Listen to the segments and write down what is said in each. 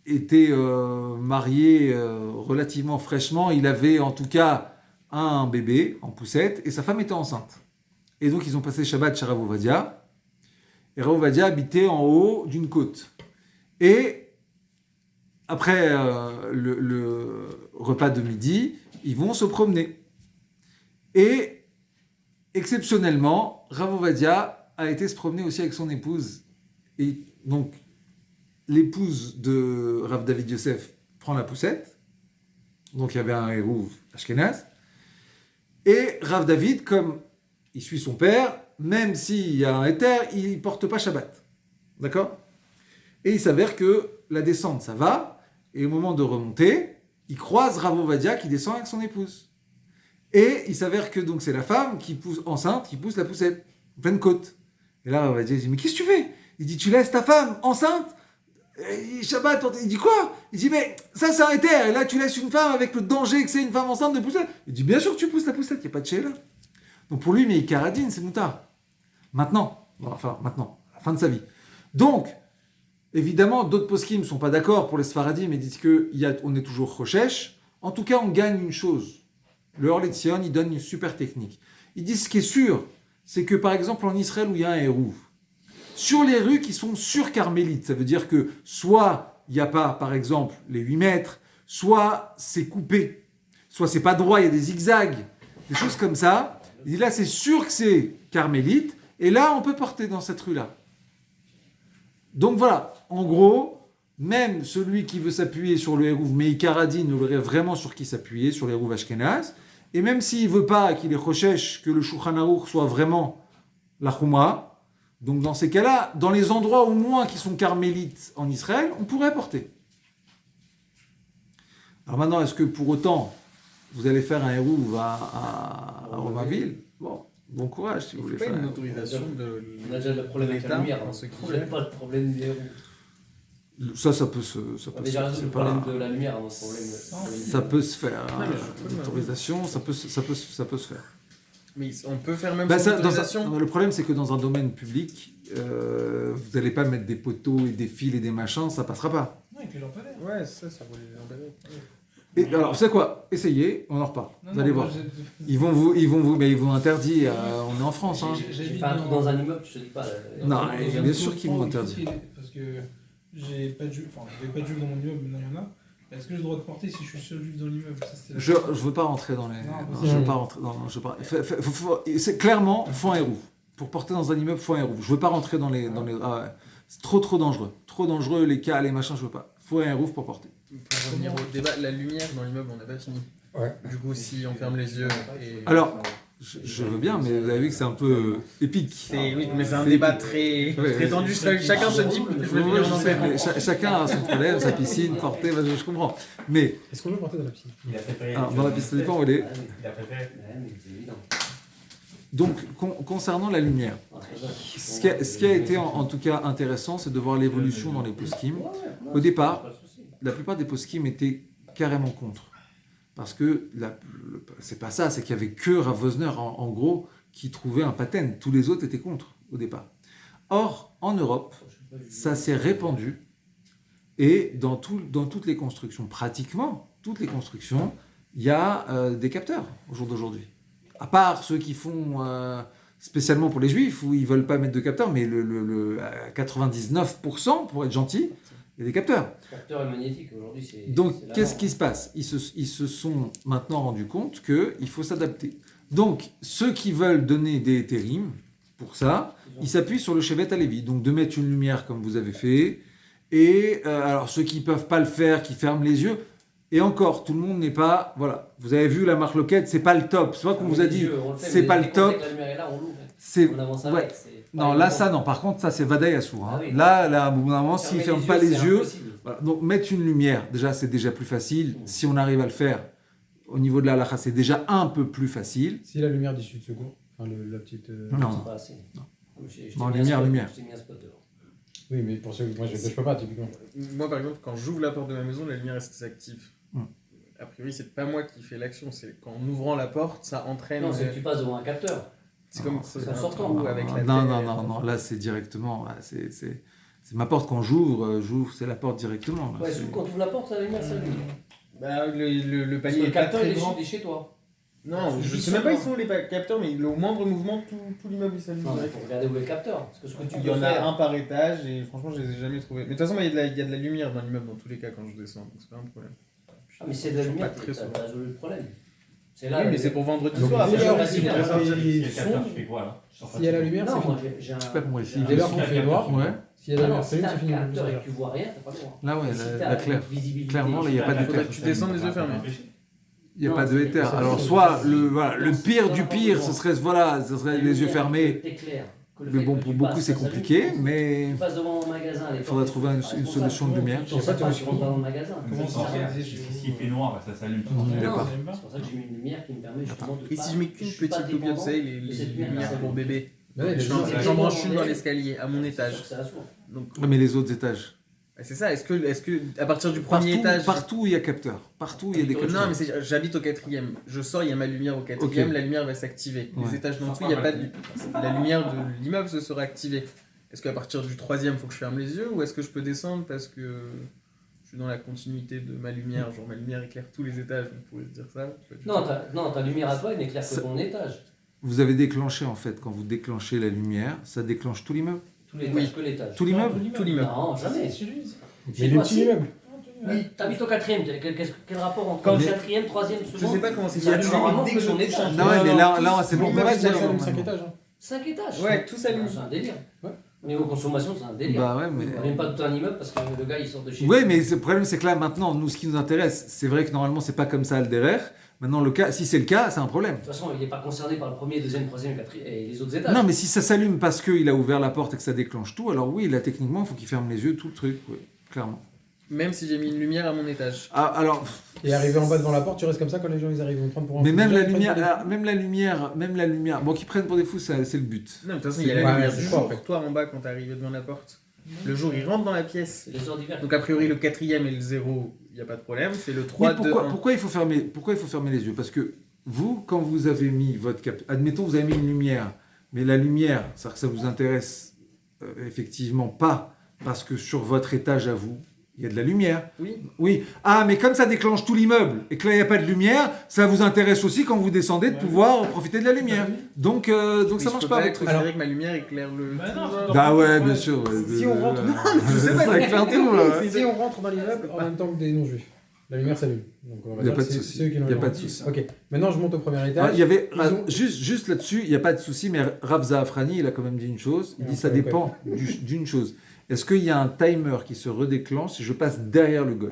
était marié relativement fraîchement. Il avait en tout cas un bébé en poussette et sa femme était enceinte. Et donc ils ont passé Shabbat chez Rav Ovadia. Et Rav Ovadia habitait en haut d'une côte. Et après le repas de midi, ils vont se promener. Et exceptionnellement, Rav Ovadia a été se promener aussi avec son épouse. Et donc, l'épouse de Rav David Yosef prend la poussette. Donc, il y avait un hérouv ashkénaz. Et Rav David, comme il suit son père, même s'il y a un éther, il ne porte pas Shabbat. D'accord ? Et il s'avère que la descente, ça va. Et au moment de remonter, il croise Rav Ovadia qui descend avec son épouse. Et il s'avère que donc c'est la femme qui pousse enceinte, qui pousse la poussette, en pleine côte. Et là, Rav Ovadia dit, mais qu'est-ce que tu fais ? Il dit, tu laisses ta femme enceinte ? Et Shabbat, il dit quoi ? Il dit, mais ça c'est un éther. Et là, tu laisses une femme avec le danger que c'est une femme enceinte de pousser. Il dit, bien sûr que tu pousses la poussette, il n'y a pas de chéla. Donc pour lui, mais Karadine, c'est moutard. Maintenant, à la fin de sa vie. Donc, évidemment, d'autres poskim ne sont pas d'accord pour les Sfaradim et disent qu'on est toujours Rochesh. En tout cas, on gagne une chose. Le Or Letzion, il donne une super technique. Ils disent ce qui est sûr, c'est que par exemple en Israël où il y a un hérouv, sur les rues qui sont sur Carmélite, ça veut dire que soit il n'y a pas, par exemple, les 8 mètres, soit c'est coupé, soit c'est pas droit, il y a des zigzags, des choses comme ça. Il dit là, c'est sûr que c'est Carmélite, et là, on peut porter dans cette rue-là. Donc voilà, en gros, même celui qui veut s'appuyer sur le hérouv Meikaradin aurait vraiment sur qui s'appuyer, sur les hérouv Ashkenaz, et même s'il ne veut pas qu'il est Rochesh, que le Shulchan Aruch soit vraiment la Chouma, donc dans ces cas-là, dans les endroits au moins qui sont carmélites en Israël, on pourrait porter. Alors maintenant, est-ce que pour autant, vous allez faire un hérouv à Romainville ? Bon courage si vous voulez faire. Une autorisation de. On a déjà le problème avec la lumière. On n'a pas le problème des hérouves. Ça peut se... On a déjà résolu le problème de la lumière, notre problème. Ça peut se faire. L'autorisation, ça peut se faire. Mais on peut faire même sans autorisation. Le problème, c'est que dans un domaine public, vous n'allez pas mettre des poteaux et des fils et des machins, ça passera pas. Non, avec les lampadaires. Ouais, ça vaut les lampadaires. Et alors, vous savez quoi ? Essayez, on en reparle. Vous allez voir. Ils vont interdire. On est en France. Hein. J'ai fait un truc dans un immeuble, je te dis pas. Non, bien sûr qu'ils vont interdire. Parce que j'avais pas de juif dans mon immeuble, maintenant il y en a. Est-ce que j'ai le droit de porter si je suis seul juif dans l'immeuble ? Je veux pas rentrer dans les. C'est clairement, faut un hérouv. Pour porter dans un immeuble, faut un hérouv. Je veux pas rentrer dans les. C'est trop dangereux. Trop dangereux, les cas, les machins, je veux pas. Faut un hérouv pour porter. Pour revenir au débat, la lumière dans l'immeuble, on n'a pas fini. Ouais. Du coup, si on ferme les yeux. Alors, je veux bien, mais vous avez vu que c'est un peu épique. Oui, mais c'est un débat très tendu. Chacun se dit, je vais venir en enfer. Chacun a son problème, sa piscine, porter, je comprends. Mais. Est-ce qu'on peut porter dans la piscine ? Dans la piscine, ça dépend où elle est. Donc, concernant la lumière, ce qui a été en tout cas intéressant, c'est de voir l'évolution dans les poskim. Au départ, la plupart des poskim étaient carrément contre. Parce que c'est pas ça, c'est qu'il y avait que Rav Wosner, en gros, qui trouvait un paten. Tous les autres étaient contre au départ. Or, en Europe, ça s'est répandu. Et dans toutes les constructions, pratiquement toutes les constructions, il y a des capteurs au jour d'aujourd'hui. À part ceux qui font spécialement pour les juifs, où ils ne veulent pas mettre de capteurs, mais le 99%, pour être gentil, il y a des capteurs. Le capteur est magnétique aujourd'hui. Donc, qu'est-ce qui se passe ? Ils se sont maintenant rendus compte qu'il faut s'adapter. Donc, ceux qui veulent donner des térim, pour ça, ils s'appuient sur le Shevet Halevi. Donc, de mettre une lumière comme vous avez fait. Et alors, ceux qui ne peuvent pas le faire, qui ferment les yeux. Et encore, tout le monde n'est pas... Voilà, vous avez vu la marque Lockheed, c'est pas le top. C'est pas qu'on vous a dit, c'est pas le top. La lumière est là, on l'ouvre. C'est... On avance ouais. avec. Non, là, ça, non. Par contre, ça, c'est Vadaï Assour. Hein. Ah oui, là, à un moment, s'ils ne ferment pas les yeux... Voilà. Donc, mettre une lumière, déjà, c'est déjà plus facile. Si on arrive à le faire, au niveau de la halakha, c'est déjà un peu plus facile. Si la lumière 18 secondes, enfin, la petite... Non, c'est pas assez. Non, lumière. Je t'ai mis un spot dehors. Oui, mais pour ceux que moi, je peux pas, typiquement. Moi, par exemple, quand j'ouvre la porte de ma maison, la lumière reste active. A priori, c'est pas moi qui fais l'action, c'est qu'en ouvrant la porte, ça entraîne. Non, c'est que tu passes devant un capteur. C'est comme ça sortant avec la non, là c'est directement, C'est ma porte quand j'ouvre, c'est la porte directement. Là. Ouais, quand tu ouvres la porte, la lumière s'allume. Bah, le Parce palier que est le pas capteur, très il grand. est chez toi. Non, je Il sais même pas sonne, ils sont où les capteurs, mais au moindre mouvement, tout l'immeuble il s'allume. Non, il direct. faut regarder où est le capteur. Parce que ce que tu Il peux y en a faire. un par étage et franchement, je les ai jamais trouvés. Mais de toute façon, il y a de la lumière dans l'immeuble dans tous les cas quand je descends, donc c'est pas un problème. Ah, mais c'est de la Je suis lumière, pas très souvent. t'as résolu le problème. C'est Oui, là. mais c'est pour vendredi Donc, soir. dès Après, lors je que sais pas tu si fais je vais les sortir. sons, s'il y a la lumière, Non, c'est moi fini. j'ai un. Je sais pas comment ici. Dès lors qu'on fait noir, Ouais. s'il y a la Non, lumière, si c'est t'as un fini. capteur et que tu vois rien, t'as pas le droit. Là, ouais, Si la t'as claire. une visibilité. Clairement, là, il n'y a pas de Faudrait d'éther. que tu descendes les yeux fermés. Il n'y a Non, pas de c'est- éther. c'est- Alors, c'est- soit c'est- le pire du pire, ce serait les yeux fermés. Mais bon, pour beaucoup, c'est compliqué, mais Tu passes devant un magasin. il faudra trouver une solution de lumière. Je sais pas, tu rentres dans le magasin. Comment ça S'il fait noir, ça s'allume tout On seul. est Non, pas. c'est pour ça que j'ai mis une lumière qui me permet justement de. Et si je mets qu'une petite lumière, vous savez, les lumières pour bébé. J'en branche une dans l'escalier, à mon étage. C'est à soi. Donc, Mais les autres étages. c'est ça, est-ce que à partir du premier étage. Partout où il y a capteur. Partout où il y a des Non, capteurs. mais j'habite au 4e. Je sors, il y a ma lumière au 4e, Ok. la lumière va s'activer. Ouais. Les étages d'en dessous, il n'y a pas de. La lumière de l'immeuble se sera activée. Est-ce qu'à partir du 3e, il faut que je ferme les yeux ou est-ce que je peux descendre parce que je suis dans la continuité de ma lumière, genre ma lumière éclaire tous les étages, on pourrait se dire ça. Pas du Non, tout. ta lumière à toi, elle n'éclaire que Ça- ton étage. Vous avez déclenché, en fait, quand vous déclenchez la lumière, ça déclenche tout l'immeuble. Tous les Oui. étages, que l'étage. Tout l'immeuble. Tout l'immeuble. Non, jamais. Mais le petit immeuble. Oui, t'habites au 4e. Quel rapport entre Quand le je- 4e, 3e, Je second sais pas comment c'est Il y a ça. normalement Dès que je ton touche étage. un Non, ouais, mais là, c'est bon. l'immeuble, Ouais, ça ouais, s'allume ouais. 5 étages. 5 étages. Ouais, tout s'allume. C'est un délire. Ouais. Niveau consommation, c'est un délire. Bah ouais, mais. On n'aime pas tout un immeuble parce que le gars il sort de chez Oui, lui. mais le problème, c'est que là, maintenant, nous, ce qui nous intéresse, c'est vrai que normalement, c'est pas comme ça le DRR. Maintenant, si c'est le cas, c'est un problème. De toute façon, il n'est pas concerné par le premier, deuxième, troisième, quatrième et les autres étages. Non, mais si ça s'allume parce qu'il a ouvert la porte et que ça déclenche tout, alors oui, là, techniquement, il faut qu'il ferme les yeux, tout le truc, oui, clairement. Même si j'ai mis une lumière à mon étage. Ah, alors, Et arrivé en bas devant la porte, tu restes comme ça quand les gens ils arrivent, ils vont te prendre pour un mais fou. même Déjà, la ils prennent pour lumière, des même la lumière, bon, qu'ils prennent pour des fous, c'est le but. Non, mais de toute façon, il y a Ouais, la lumière c'est du fort, jour. après. Toi en bas quand t'es arrivé devant la porte. Le jour, il rentre dans la pièce. C'est les heures d'hiver. Donc a priori, le 4e et le 0, il n'y a pas de problème. C'est le 3, Oui, 2, 1. pourquoi il faut fermer les yeux? Parce que vous, quand vous avez mis votre admettons, vous avez mis une lumière, mais la lumière, c'est-à-dire que ça vous intéresse effectivement pas, parce que sur votre étage à vous, il y a de la lumière. Oui. Oui. Ah, mais comme ça déclenche tout l'immeuble et que là, il n'y a pas de lumière, ça vous intéresse aussi quand vous descendez de pouvoir profiter de la lumière. Donc ça marche pas, votre truc. Alors que ma lumière éclaire le. Bah non, tout, Bah ouais, bien sûr. Si on rentre, je sais pas, ça éclaire tout, là. Si on rentre dans l'immeuble en même temps que des non-juifs, la lumière s'allume. Donc on va Il n'y a dire pas que de c'est souci. ceux qui Il l'ont n'y a pas de inventé. souci. Ok, maintenant je monte au premier Ah, étage. il y avait, Ils ont- juste là-dessus, il n'y a pas de souci, mais Rav Zafrani, il a quand même dit une chose. Il Ouais, dit ça ouais, dépend d'une chose. Est-ce qu'il y a un timer qui se redéclenche si je passe derrière le goy?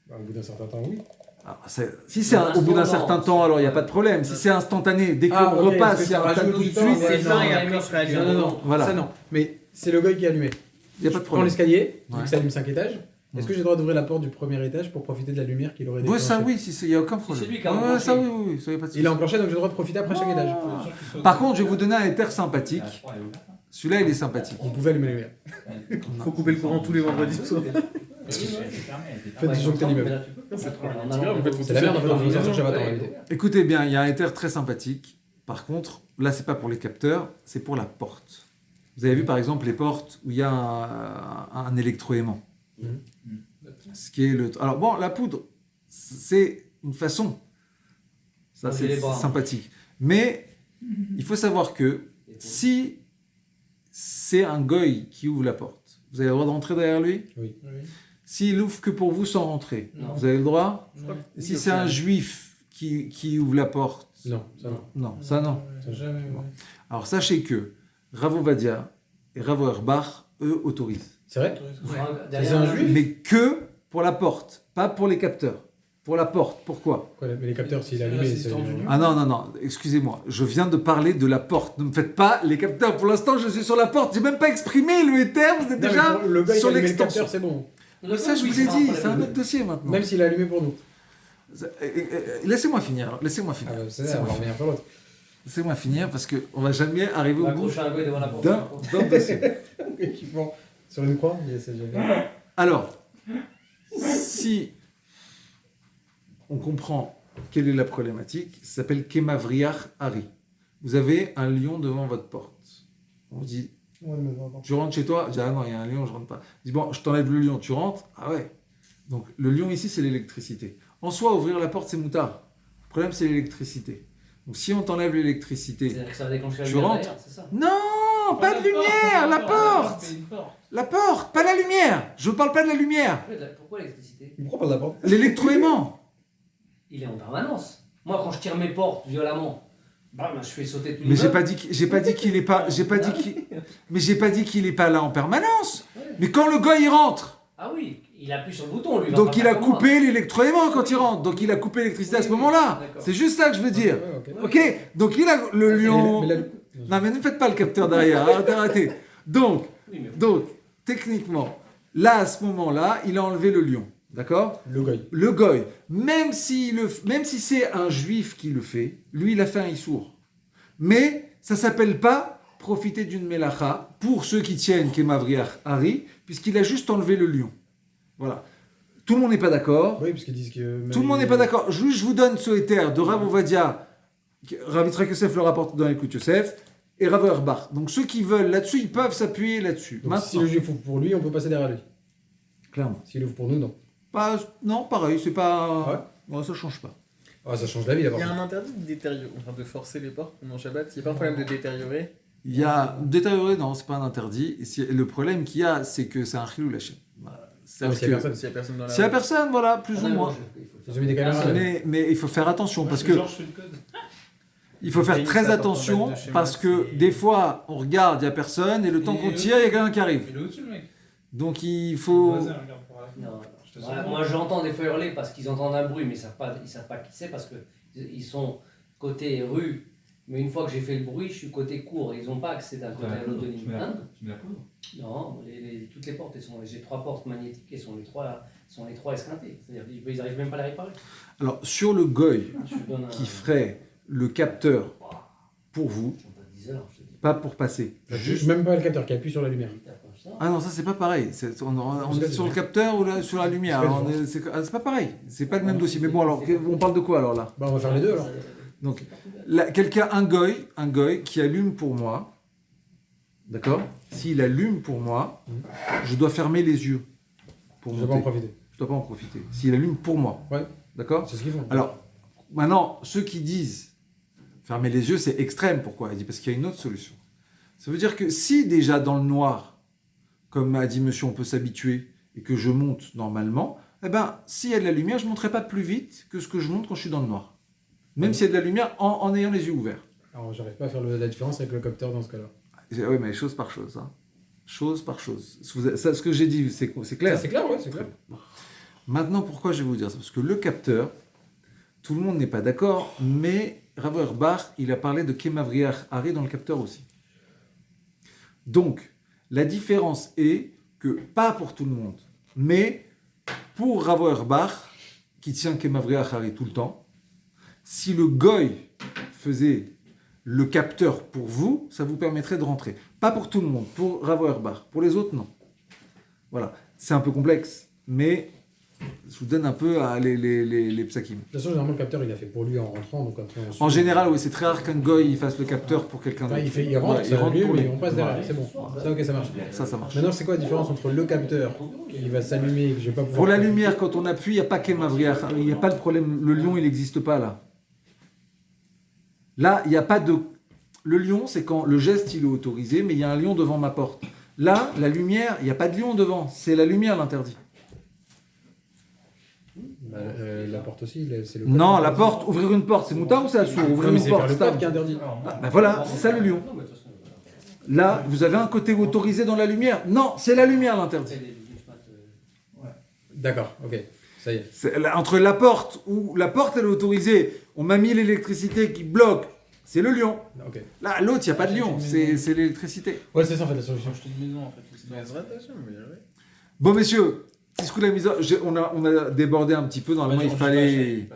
Bah, au bout d'un certain temps, oui. Alors, si c'est au bout d'un certain temps, alors il n'y a pas de problème. Si c'est instantané, dès qu'on Ah, ok, parce repasse, que il y a ça un rajoute panneau du tout de temps, suite, ouais, c'est c'est ça, et non, après, non, ça allume. Non, non, Voilà. ça non. Mais c'est le goy qui est allumé. il n'y a pas de Je prends problème. l'escalier, vu Ouais. que ça allume 5 étages. Est-ce que j'ai le droit d'ouvrir la porte du premier étage pour profiter de la lumière qu'il aurait Ouais, déclenchée? ça oui, il n'y a aucun Si problème. c'est lui qui a Ouais, enclenché. ça oui, ça y a pas de souci. Il a enclenché, donc j'ai le droit de profiter après chaque étage. Par contre, je vais vous donner un éther sympathique. Celui-là, il est sympathique. Vous pouvez allumer les lumières. Faut couper le courant tous les vendredis soirs. Faites disjoncter l'immeuble. C'est trop En grave, en fait, faut C'est la merde, en fait, dans une maison, Ouais, Shabbat en ouais. réalité. Écoutez bien, il y a un éther très sympathique. Par contre, là, c'est pas pour les capteurs, c'est pour la porte. Vous avez vu, par exemple, les portes où il y a un électroaimant. Ce qui est le... Alors bon, la poudre, c'est une façon. Ça, On dit c'est les bras. sympathique. Mais il faut savoir que si c'est un goy qui ouvre la porte, vous avez le droit de rentrer derrière lui. Oui. S'il ouvre que pour vous sans rentrer, Non. vous avez le droit. Je crois que- Si c'est un juif qui ouvre la porte, Non, ça non. non, ça non. Jamais. Bon. Alors sachez que Ravo Vadia et Ravo Herbach, eux, autorisent. C'est vrai? Derrière, C'est un juif? Mais que pour la porte, pas pour les capteurs. Pour la porte, pourquoi? Quoi, mais les capteurs, s'il est allumé, c'est. Ah non, excusez-moi, je viens de parler de la porte. Ne me faites pas les capteurs. Pour l'instant, je suis sur la porte. J'ai même pas exprimé le éther, vous êtes Non, mais déjà pour le gars, il sur a allumé le l'extension. capteur, c'est bon. Mais ça, je vous ai dit, c'est un autre dossier maintenant. Même s'il est allumé pour nous. Laissez-moi finir, laissez-moi Ah finir. bah, c'est ça, on va revenir sur l'autre. Laissez-moi finir parce qu'on va jamais arriver On va au bout accrocher un goy devant la porte. d'un dossier. Équipement. Sur une croix? Yes, c'est génial. Alors, si on comprend quelle est la problématique, ça s'appelle Kemavriach Hari. Vous avez un lion devant votre porte. On vous dit, Ouais, mais attends. Tu rentres chez toi, je dis ah non, il y a un lion, je rentre pas. Je dis bon, je t'enlève le lion, tu rentres. Ah ouais. Donc le lion ici, c'est l'électricité. En soi, ouvrir la porte, c'est moutard. Le problème, c'est l'électricité. Donc si on t'enlève l'électricité, C'est-à-dire que ça va déclencher la Tu lumière rentres. derrière, c'est ça? non, pas de lumière, la porte, C'est une porte. la porte, pas la lumière. Je parle pas de la lumière. Pourquoi l'électricité? Pourquoi pas de la porte? L'électroaimant. Il est en permanence. Moi, quand je tire mes portes violemment, bah, je fais sauter tout Mais j'ai pas dit qu'il est pas, mais j'ai pas dit qu'il est pas là en permanence. Ouais. Mais quand le gars il rentre, Ah oui, il appuie sur le bouton, lui. va donc pas il a faire comme moi. coupé l'électroaimant quand il rentre. Donc il a coupé l'électricité à ce Oui, oui, moment-là. d'accord. C'est juste ça que je veux dire. Ouais, ok. Ok. Donc il a le lion. Mais la- Non mais ne faites pas le capteur derrière. Arrêtez. Donc Oui, mais techniquement, là à ce moment-là, il a enlevé le lion. D'accord? Le goy. Le goy, même si c'est un juif qui le fait, lui il a fait un issour. Mais ça s'appelle pas profiter d'une melacha pour ceux qui tiennent Kemavriach Hari, puisqu'il a juste enlevé le lion. Voilà. Tout le monde n'est pas d'accord. Oui, parce qu'ils disent que. Tout le monde n'est pas d'accord. Je vous donne ce éther de Rav Ovadia, Rav Yitzhak Yosef le rapporte dans l'écoute Yosef, et Rav Auerbach. Donc ceux qui veulent là-dessus, ils peuvent s'appuyer là-dessus. Donc, si le juif ouvre pour lui, on peut passer derrière lui. Clairement. S'il ouvre pour nous, non. Non, pareil, c'est pas. Ouais, ça change pas. Ah, ça change la vie Il d'abord. y a un interdit de détériorer, enfin de forcer les portes pendant Shabbat. Il n'y a pas un problème de détériorer. Il y a détérioré, non, c'est pas un interdit. Le problème qu'il y a, c'est que c'est un chilou lachem. Ah, s'il y a personne. S'il n'y a personne dans la S'il y a rue. personne, voilà, plus Ah, ou non, moins. Ils ont mis des caméras. Ah, Mais il faut faire attention parce que Georges fait le code. il faut faire Denis, très c'est important attention d'être de chez parce moi, que c'est- des fois on regarde, il y a personne et le temps qu'on tire, il y a quelqu'un qui arrive. Il est au-dessus, le mec. Donc il Le faut. voisin, regarde pour la- Non. Je te Ouais, sens. moi j'entends des fois hurler parce qu'ils entendent un bruit mais ils savent pas qui c'est parce que ils sont côté rue. Mais une fois que j'ai fait le bruit, je suis côté cour. Ils n'ont pas accès d'un côté à l'autre de l'île. Hein? Tu mets la poudre. Non, toutes les portes, j'ai 3 portes magnétiques et sont les trois esquintées. C'est-à-dire qu'ils n'arrivent même pas à les réparer. Alors sur le goy Je te donne un. qui ferait le capteur pour vous, Je te donne 10 heures, je te dis. pas pour passer. Juste même pas le capteur qui appuie sur la lumière. Ah non, ça c'est pas pareil. On est sur le capteur ou sur la lumière. C'est pas pareil. C'est pas le même dossier. Mais bon, alors on parle de quoi alors là? Bah, on va faire les deux alors. Donc, un goy qui allume pour moi, d'accord? S'il allume pour moi, je dois fermer les yeux pour Je vais pas en monter. profiter. Je dois pas en profiter. S'il allume pour moi, Ouais. d'accord? C'est ce qu'ils font. Alors, maintenant, ceux qui disent fermer les yeux, c'est extrême. Pourquoi? Il dit parce qu'il y a une autre solution. Ça veut dire que si déjà dans le noir, comme a dit monsieur, on peut s'habituer et que je monte normalement, eh ben, s'il y a de la lumière, je ne monterai pas plus vite que ce que je monte quand je suis dans le noir. Même s'il y a de la lumière en ayant les yeux ouverts. Alors, j'arrive pas à faire la différence avec le capteur dans ce cas-là. Oui, mais chose par chose. Hein. Chose par chose. Ce que j'ai dit, c'est clair. C'est clair, ouais, c'est clair. Maintenant, pourquoi je vais vous dire ça? Parce que le capteur, tout le monde n'est pas d'accord, mais Rav Auerbach, il a parlé de Kemavriach Hari dans le capteur aussi. Donc, la différence est que, pas pour tout le monde, mais pour Rav Auerbach, qui tient Kemavriach Hari tout le temps, si le goy faisait le capteur pour vous, ça vous permettrait de rentrer. Pas pour tout le monde, pour Rav Auerbach. Pour les autres, non. Voilà. C'est un peu complexe, mais je vous donne un peu les psakim. De toute façon, généralement, le capteur, il a fait pour lui en rentrant. Donc après, En général, oui, c'est très rare qu'un goy il fasse le capteur pour quelqu'un d'autre. Enfin, il rentre, Ouais, ça allume, pour lui. et on passe derrière. Ouais. C'est bon. Ça, ok, ça marche. Ça marche. Maintenant, c'est quoi la différence entre le capteur qui va s'allumer et que je vais pas pouvoir. Pour la lumière, quand on appuie, il n'y a pas Kemavriach. Il n'y a pas le problème. Le lion, il n'existe pas là. Là, il n'y a pas de. Le lion, c'est quand le geste, il est autorisé, mais il y a un lion devant ma porte. Là, la lumière, il n'y a pas de lion devant. C'est la lumière l'interdit. Bah, la porte aussi, c'est le. Non, la porte, ouvrir une porte, c'est moutard ou c'est assourd? Non, Ouvrir mais une c'est faire porte, le c'est code qui est interdit. Ben voilà, c'est ça le lion. Non, mais de toute façon, Là, vous avez un côté autorisé dans la lumière. Non, c'est la lumière l'interdit. D'accord, ok. Ça y est. Entre la porte, où la porte elle est autorisée, on m'a mis l'électricité qui bloque, c'est le lion. Ok. Là, l'autre, il n'y a pas de lion, c'est l'électricité. Ouais, c'est ça en fait la solution. J'ai acheté une maison en fait. Mais attention, mais ouais. Bon, messieurs, petit coup de la mise on a débordé un petit peu. Normalement, il fallait.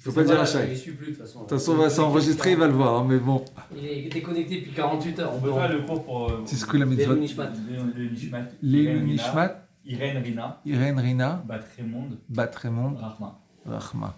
Il faut pas dire à Il Chai. ne suit plus de toute façon. De toute façon, on va s'enregistrer, il va le voir, hein, mais bon. Il est déconnecté depuis 48 heures. On peut faire le cours pour. Petit coup de la mise Lélu Nishmat. Le Nishmat. Lélu Nishmat, Irène Rina. Irène Rina, Bat Raymond. Bat Raymond, Rahma. Rahma.